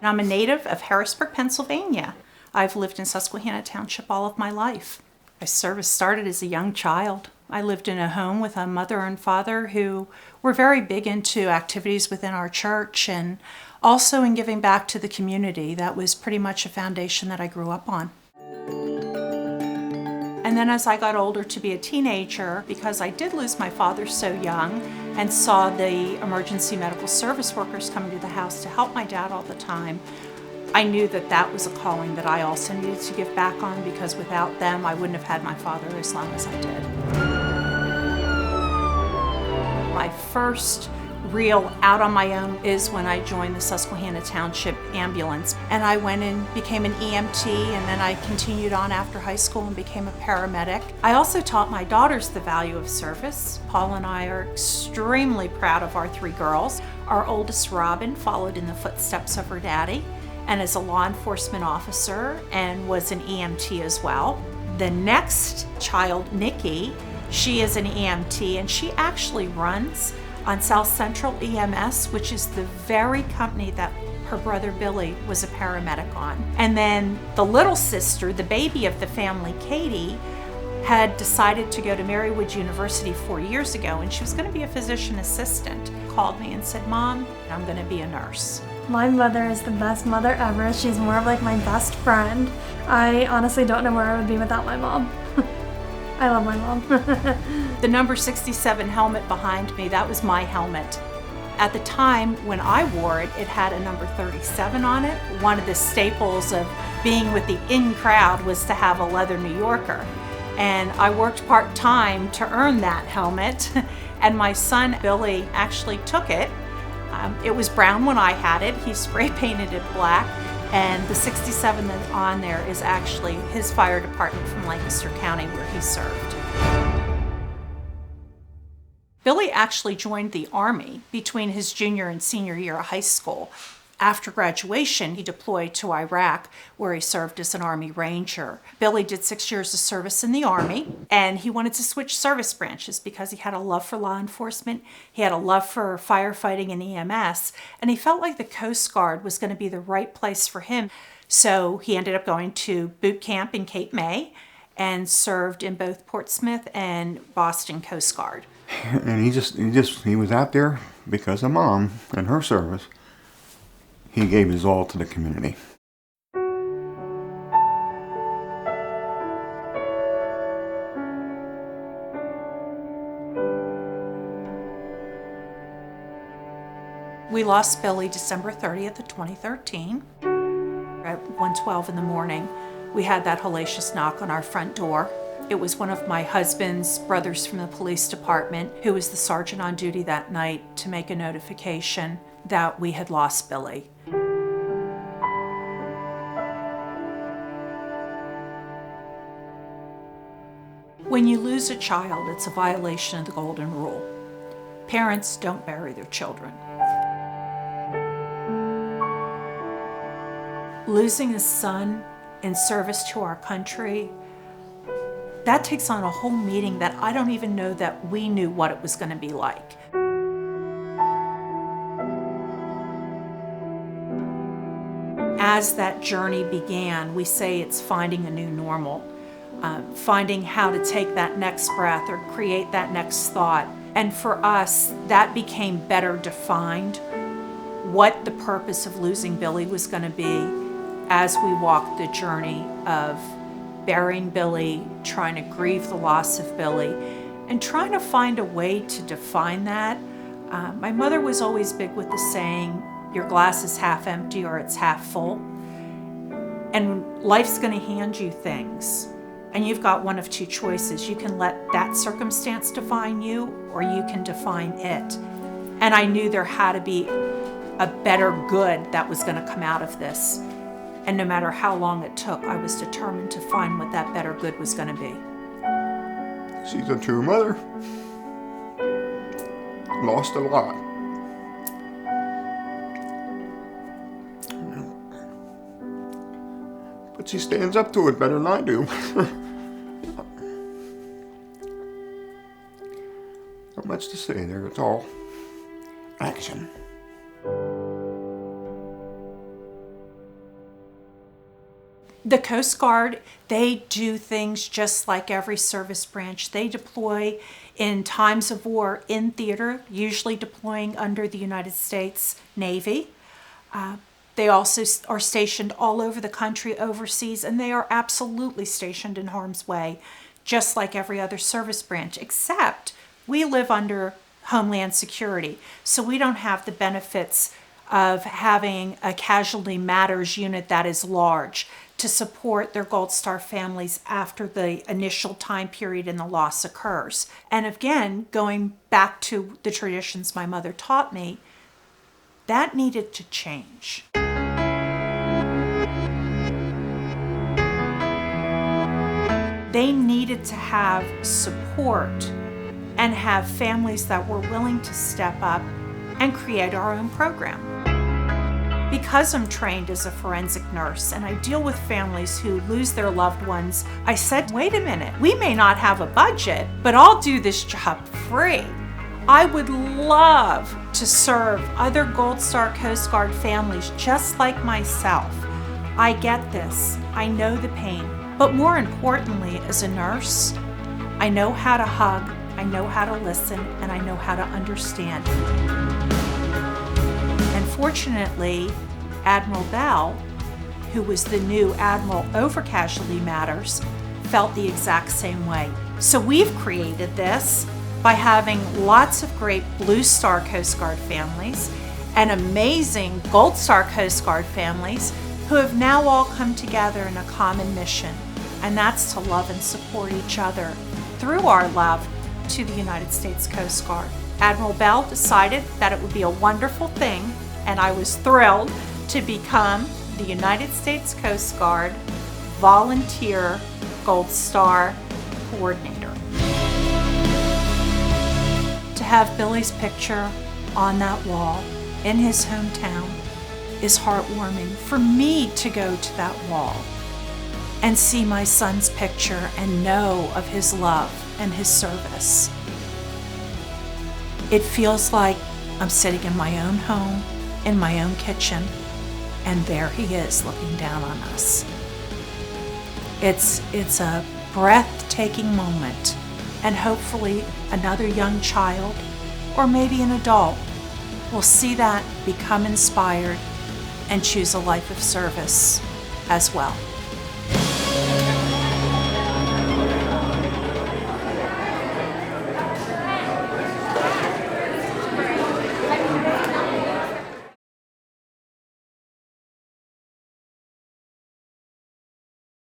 I'm a native of Harrisburg, Pennsylvania. I've lived in Susquehanna Township all of my life. My service started as a young child. I lived in a home with a mother and father who were very big into activities within our church and also in giving back to the community. That was pretty much a foundation that I grew up on. And then as I got older to be a teenager, because I did lose my father so young and saw the emergency medical service workers coming to the house to help my dad all the time, I knew that that was a calling that I also needed to give back on, because without them, I wouldn't have had my father as long as I did. My first real out on my own is when I joined the Susquehanna Township ambulance, and I went and became an EMT, and then I continued on after high school and became a paramedic. I also taught my daughters the value of service. Paul and I are extremely proud of our 3 girls. Our oldest, Robin, followed in the footsteps of her daddy and is a law enforcement officer and was an EMT as well. The next child, Nikki, she is an EMT, and she actually runs on South Central EMS, which is the very company that her brother Billy was a paramedic on. And then the little sister, the baby of the family, Katie, had decided to go to Marywood University 4 years ago, and she was going to be a physician assistant. Called me and said, "Mom, I'm going to be a nurse." My mother is the best mother ever. She's more of like my best friend. I honestly don't know where I would be without my mom. I love my mom. The number 67 helmet behind me, that was my helmet. At the time when I wore it, it had a number 37 on it. One of the staples of being with the in crowd was to have a leather New Yorker. And I worked part-time to earn that helmet. And my son, Billy, actually took it. It was brown when I had it. He spray painted it black. And the 67 that's on there is actually his fire department from Lancaster County where he served. Billy actually joined the Army between his junior and senior year of high school. After graduation, he deployed to Iraq, where he served as an Army Ranger. Billy did 6 years of service in the Army, and he wanted to switch service branches because he had a love for law enforcement, he had a love for firefighting and EMS, and he felt like the Coast Guard was going to be the right place for him. So he ended up going to boot camp in Cape May and served in both Portsmouth and Boston Coast Guard. And he was out there because of Mom and her service. He gave his all to the community. We lost Billy December 30th of 2013. At 1:12 in the morning, we had that hellacious knock on our front door. It was one of my husband's brothers from the police department who was the sergeant on duty that night to make a notification that we had lost Billy. When you lose a child, it's a violation of the golden rule. Parents don't bury their children. Losing a son in service to our country, that takes on a whole meaning that I don't even know that we knew what it was going to be like. As that journey began, we say it's finding a new normal. Finding how to take that next breath or create that next thought. And for us, that became better defined, what the purpose of losing Billy was going to be as we walked the journey of burying Billy, trying to grieve the loss of Billy, and trying to find a way to define that. My mother was always big with the saying, your glass is half empty or it's half full. And life's going to hand you things. And you've got one of two choices. You can let that circumstance define you, or you can define it. And I knew there had to be a better good that was going to come out of this. And no matter how long it took, I was determined to find what that better good was going to be. She's a true mother. Lost a lot. But she stands up to it better than I do. Not much to say there, it's all action. The Coast Guard, they do things just like every service branch. They deploy in times of war in theater, usually deploying under the United States Navy. They also are stationed all over the country overseas, and they are absolutely stationed in harm's way, just like every other service branch, except we live under Homeland Security, so we don't have the benefits of having a casualty matters unit that is large to support their Gold Star families after the initial time period in the loss occurs. And again, going back to the traditions my mother taught me, that needed to change. They needed to have support and have families that were willing to step up and create our own program. Because I'm trained as a forensic nurse and I deal with families who lose their loved ones, I said, wait a minute, we may not have a budget, but I'll do this job free. I would love to serve other Gold Star Coast Guard families just like myself. I get this, I know the pain, but more importantly, as a nurse, I know how to hug, I know how to listen, and I know how to understand. And fortunately, Admiral Bell, who was the new admiral over casualty matters, felt the exact same way. So we've created this by having lots of great Blue Star Coast Guard families and amazing Gold Star Coast Guard families who have now all come together in a common mission, and that's to love and support each other through our love to the United States Coast Guard. Admiral Bell decided that it would be a wonderful thing, and I was thrilled to become the United States Coast Guard Volunteer Gold Star Coordinator. To have Billy's picture on that wall in his hometown is heartwarming. For me to go to that wall and see my son's picture and know of his love and his service, it feels like I'm sitting in my own home, in my own kitchen, and there he is looking down on us. It's a breathtaking moment, and hopefully another young child, or maybe an adult, will see that, become inspired, and choose a life of service as well.